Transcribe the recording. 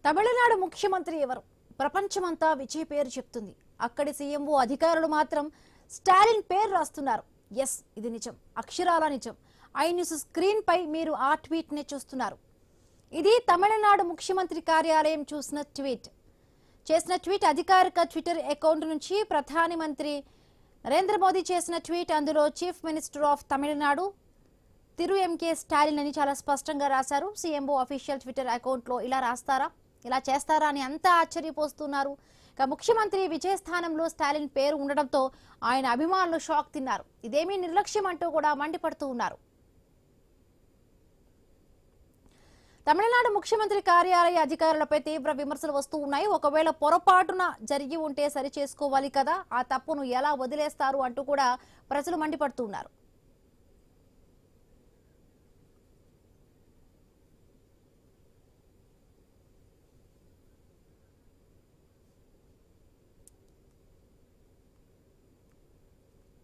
తమిళనాడు ముఖ్యమంత్రి ఎవరు? ప్రపంచమంతా విజయ్ పేరు చెప్తుంది. అక్కడి సీఎంఓ అధికారులు మాత్రం స్టాలిన్ పేరు రాస్తున్నారు. ఎస్, ఇది నిజం, అక్షరాల నిజం. ఐ న్యూస్ స్క్రీన్ పై మీరు ఆ ట్వీట్ ని చూస్తున్నారు. ఇది తమిళనాడు ముఖ్యమంత్రి కార్యాలయం చేసిన ట్వీట్ అధికారిక ట్విట్టర్ అకౌంట్ నుంచి ప్రధాని మంత్రి నరేంద్ర మోదీ చేసిన ట్వీట్. అందులో chief minister of Tamil Nadu Thiru M K Stalin అని చాలా స్పష్టంగా రాశారు. సీఎంఓ అఫీషియల్ ట్విట్టర్ అకౌంట్ లో ఇలా చేస్తారా అని అంతా ఆశ్చర్యపోతున్నారు. ఇక ముఖ్యమంత్రి విజయ్ స్థానంలో స్టాలిన్ పేరు ఉండడంతో ఆయన అభిమానులు షాక్ తిన్నారు. ఇదేమీ నిర్లక్ష్యం అంటూ కూడా మండిపడుతూ ఉన్నారు. తమిళనాడు ముఖ్యమంత్రి కార్యాలయ అధికారులపై తీవ్ర విమర్శలు వస్తూ ఉన్నాయి. ఒకవేళ పొరపాటున జరిగి ఉంటే సరి చేసుకోవాలి కదా, ఆ తప్పును ఎలా వదిలేస్తారు అంటూ కూడా ప్రజలు మండిపడుతున్నారు.